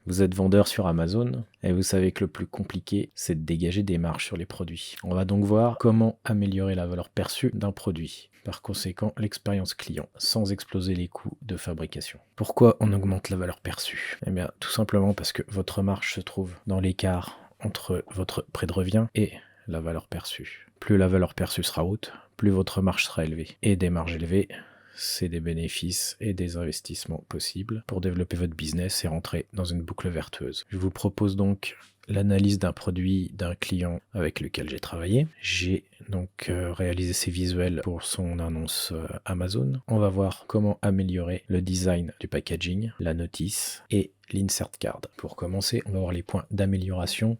Vous êtes vendeur sur Amazon et vous savez que le plus compliqué, c'est de dégager des marges sur les produits. On va donc voir comment améliorer la valeur perçue d'un produit. Par conséquent, l'expérience client, sans exploser les coûts de fabrication. Pourquoi on augmente la valeur perçue? Eh bien, tout simplement parce que votre marge se trouve dans l'écart entre votre prix de revient et la valeur perçue. Plus la valeur perçue sera haute, plus votre marge sera élevée. Et des marges élevées, c'est des bénéfices et des investissements possibles pour développer votre business et rentrer dans une boucle vertueuse. Je vous propose donc l'analyse d'un produit d'un client avec lequel j'ai travaillé. J'ai donc réalisé ces visuels pour son annonce Amazon. On va voir comment améliorer le design du packaging, la notice et l'insert card. Pour commencer, on va voir les points d'amélioration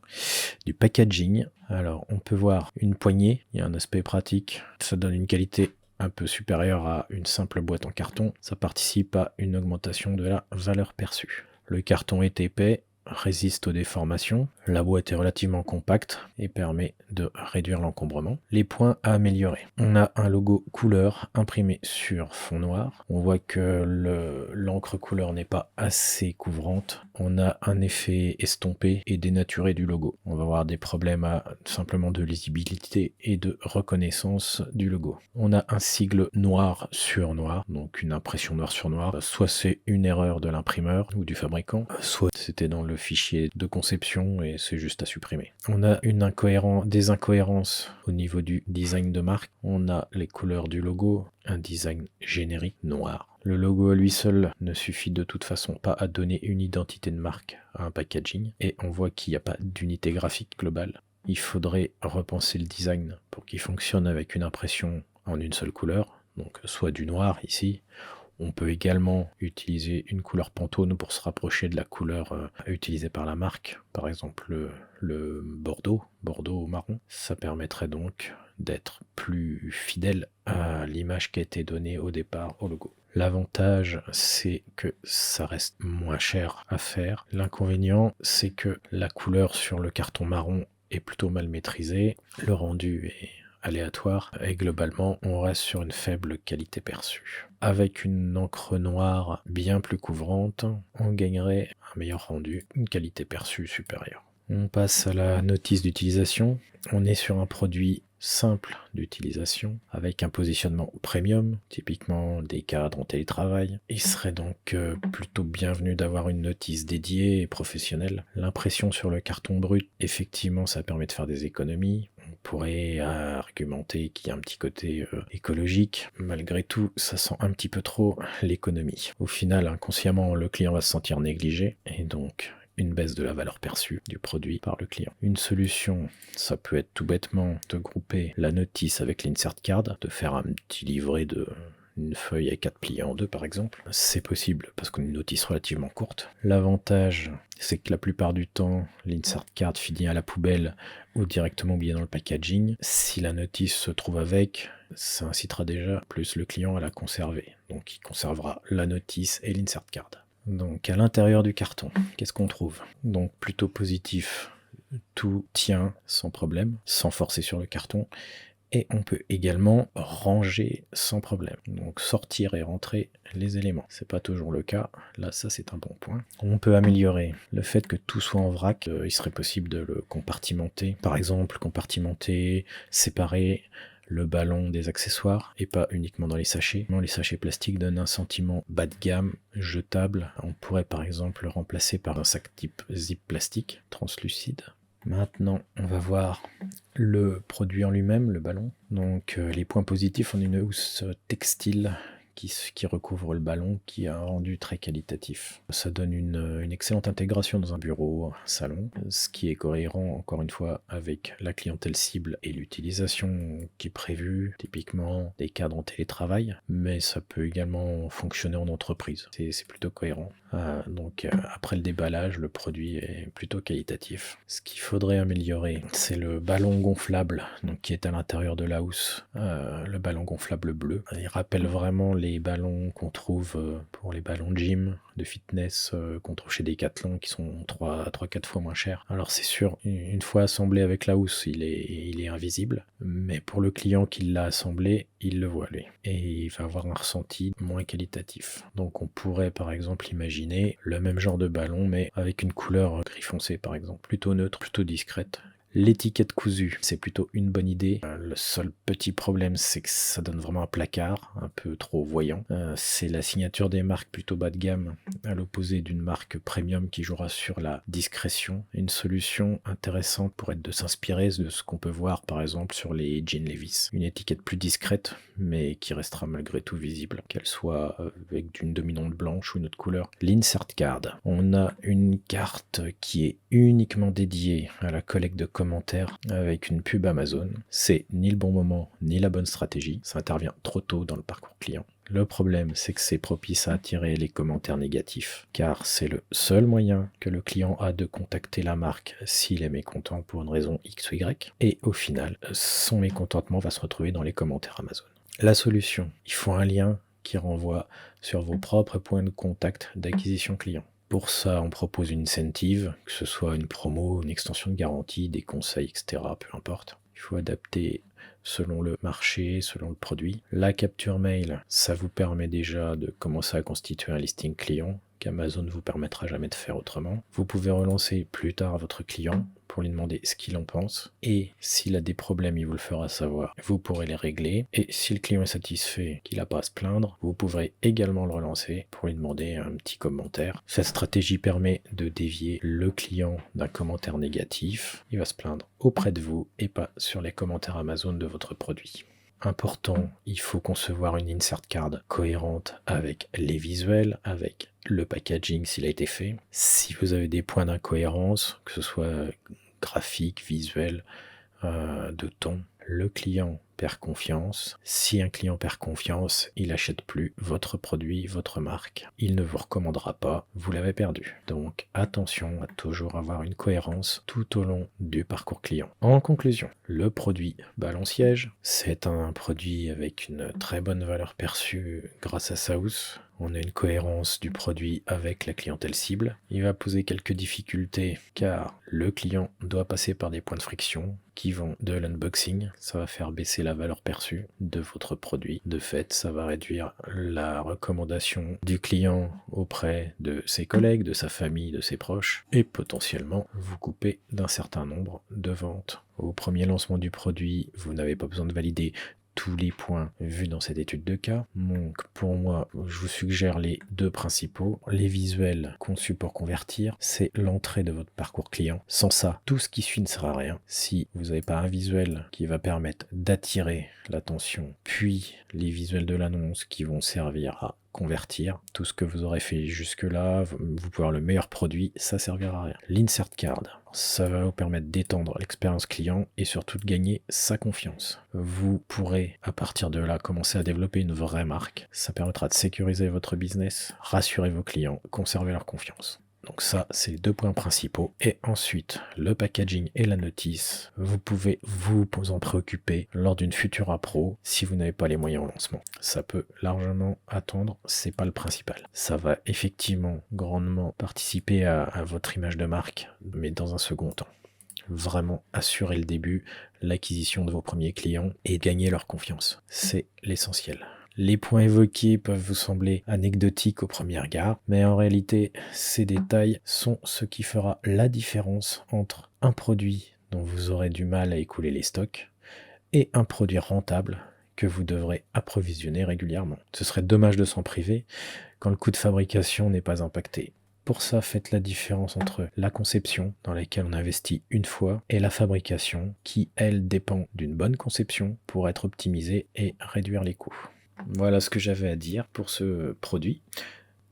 du packaging. Alors, on peut voir une poignée, il y a un aspect pratique, ça donne une qualité un peu supérieure à une simple boîte en carton, ça participe à une augmentation de la valeur perçue. Le carton est épais, résiste aux déformations, la boîte est relativement compacte et permet de réduire l'encombrement. Les points à améliorer. On a un logo couleur imprimé sur fond noir. On voit que l'encre couleur n'est pas assez couvrante. On a un effet estompé et dénaturé du logo. On va avoir des problèmes simplement de lisibilité et de reconnaissance du logo. On a un sigle noir sur noir, donc une impression noir sur noir. Soit c'est une erreur de l'imprimeur ou du fabricant, soit c'était dans le fichier de conception et c'est juste à supprimer. On a des incohérences au niveau du design de marque. On a les couleurs du logo, un design générique noir. Le logo à lui seul ne suffit de toute façon pas à donner une identité de marque à un packaging et on voit qu'il n'y a pas d'unité graphique globale. Il faudrait repenser le design pour qu'il fonctionne avec une impression en une seule couleur, donc soit du noir ici. On peut également utiliser une couleur Pantone pour se rapprocher de la couleur utilisée par la marque, par exemple le bordeaux au marron. Ça permettrait donc d'être plus fidèle à l'image qui a été donnée au départ au logo. L'avantage, c'est que ça reste moins cher à faire. L'inconvénient, c'est que la couleur sur le carton marron est plutôt mal maîtrisée. Le rendu est aléatoire et globalement on reste sur une faible qualité perçue. Avec une encre noire bien plus couvrante, on gagnerait un meilleur rendu, une qualité perçue supérieure. On passe à la notice d'utilisation. On est sur un produit simple d'utilisation avec un positionnement premium, typiquement des cadres en télétravail. Il serait donc plutôt bienvenu d'avoir une notice dédiée et professionnelle. L'impression sur le carton brut, effectivement, ça permet de faire des économies. On pourrait argumenter qu'il y a un petit côté écologique. Malgré tout, ça sent un petit peu trop l'économie. Au final, inconsciemment, le client va se sentir négligé et donc une baisse de la valeur perçue du produit par le client. Une solution, ça peut être tout bêtement de grouper la notice avec l'insert card, de faire un petit livret de une feuille à 4 pliés en deux par exemple. C'est possible parce qu'on a une notice relativement courte. L'avantage, c'est que la plupart du temps, l'insert card finit à la poubelle ou directement oublié dans le packaging. Si la notice se trouve avec, ça incitera déjà plus le client à la conserver. Donc il conservera la notice et l'insert card. Donc à l'intérieur du carton, qu'est-ce qu'on trouve? Donc plutôt positif, tout tient sans problème, sans forcer sur le carton. Et on peut également ranger sans problème. Donc sortir et rentrer les éléments. C'est pas toujours le cas. Là, ça c'est un bon point. On peut améliorer le fait que tout soit en vrac. Il serait possible de le compartimenter. Par exemple, compartimenter, séparer le ballon des accessoires et pas uniquement dans les sachets. Les sachets plastiques donnent un sentiment bas de gamme, jetable. On pourrait par exemple le remplacer par un sac type zip plastique translucide. Maintenant, on va voir le produit en lui-même, le ballon. Donc les points positifs, on a une housse textile qui recouvre le ballon, qui a un rendu très qualitatif. Ça donne une excellente intégration dans un bureau, un salon, ce qui est cohérent encore une fois avec la clientèle cible et l'utilisation qui est prévue, typiquement des cadres en télétravail, mais ça peut également fonctionner en entreprise. C'est plutôt cohérent. Donc après le déballage, le produit est plutôt qualitatif. Ce qu'il faudrait améliorer, c'est le ballon gonflable donc, qui est à l'intérieur de la housse, le ballon gonflable bleu. Il rappelle vraiment les ballons qu'on trouve pour les ballons de gym, de fitness qu'on trouve chez Decathlon qui sont 3-4 fois moins chers. Alors c'est sûr, une fois assemblé avec la housse, il est invisible, mais pour le client qui l'a assemblé, il le voit lui. Et il va avoir un ressenti moins qualitatif. Donc on pourrait par exemple imaginer le même genre de ballon, mais avec une couleur gris foncé par exemple, plutôt neutre, plutôt discrète. L'étiquette cousue, c'est plutôt une bonne idée. Le seul petit problème, c'est que ça donne vraiment un placard, un peu trop voyant. C'est la signature des marques plutôt bas de gamme, à l'opposé d'une marque premium qui jouera sur la discrétion. Une solution intéressante pourrait être de s'inspirer de ce qu'on peut voir par exemple sur les jeans Levi's. Une étiquette plus discrète, mais qui restera malgré tout visible, qu'elle soit avec une dominante blanche ou une autre couleur. L'insert card. On a une carte qui est uniquement dédiée à la collecte de commentaires avec une pub Amazon. C'est ni le bon moment, ni la bonne stratégie. Ça intervient trop tôt dans le parcours client. Le problème, c'est que c'est propice à attirer les commentaires négatifs, car c'est le seul moyen que le client a de contacter la marque s'il est mécontent pour une raison X ou Y, et au final, son mécontentement va se retrouver dans les commentaires Amazon. La solution, il faut un lien qui renvoie sur vos propres points de contact d'acquisition client. Pour ça, on propose une incentive, que ce soit une promo, une extension de garantie, des conseils, etc. Peu importe. Il faut adapter selon le marché, selon le produit. La capture mail, ça vous permet déjà de commencer à constituer un listing client qu'Amazon ne vous permettra jamais de faire autrement. Vous pouvez relancer plus tard votre client pour lui demander ce qu'il en pense. Et s'il a des problèmes, il vous le fera savoir. Vous pourrez les régler. Et si le client est satisfait, qu'il n'a pas à se plaindre, vous pourrez également le relancer pour lui demander un petit commentaire. Cette stratégie permet de dévier le client d'un commentaire négatif. Il va se plaindre auprès de vous et pas sur les commentaires Amazon de votre produit. Important, il faut concevoir une insert card cohérente avec les visuels, avec le packaging s'il a été fait. Si vous avez des points d'incohérence, que ce soit graphique, visuel, de ton, le client perd confiance. Si un client perd confiance, il n'achète plus votre produit, votre marque. Il ne vous recommandera pas, vous l'avez perdu. Donc attention à toujours avoir une cohérence tout au long du parcours client. En conclusion, le produit Ballon Siège, c'est un produit avec une très bonne valeur perçue grâce à sa housse. On a une cohérence du produit avec la clientèle cible. Il va poser quelques difficultés car le client doit passer par des points de friction qui vont de l'unboxing. Ça va faire baisser la valeur perçue de votre produit. De fait, ça va réduire la recommandation du client auprès de ses collègues, de sa famille, de ses proches et potentiellement vous couper d'un certain nombre de ventes. Au premier lancement du produit, vous n'avez pas besoin de valider tous les points vus dans cette étude de cas. Donc pour moi, je vous suggère les deux principaux. Les visuels conçus pour convertir, c'est l'entrée de votre parcours client. Sans ça, tout ce qui suit ne sert à rien. Si vous n'avez pas un visuel qui va permettre d'attirer l'attention, puis les visuels de l'annonce qui vont servir à convertir, tout ce que vous aurez fait jusque-là, vous pouvez avoir le meilleur produit, ça servira à rien. L'insert card, ça va vous permettre d'étendre l'expérience client et surtout de gagner sa confiance. Vous pourrez à partir de là commencer à développer une vraie marque. Ça permettra de sécuriser votre business, rassurer vos clients, conserver leur confiance. Donc ça, c'est les deux points principaux. Et ensuite, le packaging et la notice, vous pouvez vous en préoccuper lors d'une future appro si vous n'avez pas les moyens au lancement. Ça peut largement attendre, c'est pas le principal. Ça va effectivement grandement participer à votre image de marque, mais dans un second temps. Vraiment assurer le début, l'acquisition de vos premiers clients et gagner leur confiance. C'est l'essentiel. Les points évoqués peuvent vous sembler anecdotiques au premier regard, mais en réalité, ces détails sont ce qui fera la différence entre un produit dont vous aurez du mal à écouler les stocks et un produit rentable que vous devrez approvisionner régulièrement. Ce serait dommage de s'en priver quand le coût de fabrication n'est pas impacté. Pour ça, faites la différence entre la conception, dans laquelle on investit une fois, et la fabrication, qui, elle, dépend d'une bonne conception pour être optimisée et réduire les coûts. Voilà ce que j'avais à dire pour ce produit.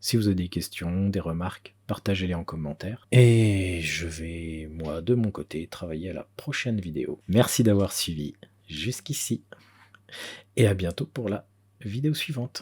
Si vous avez des questions, des remarques, partagez-les en commentaire. Et je vais, moi, de mon côté, travailler à la prochaine vidéo. Merci d'avoir suivi jusqu'ici. Et à bientôt pour la vidéo suivante.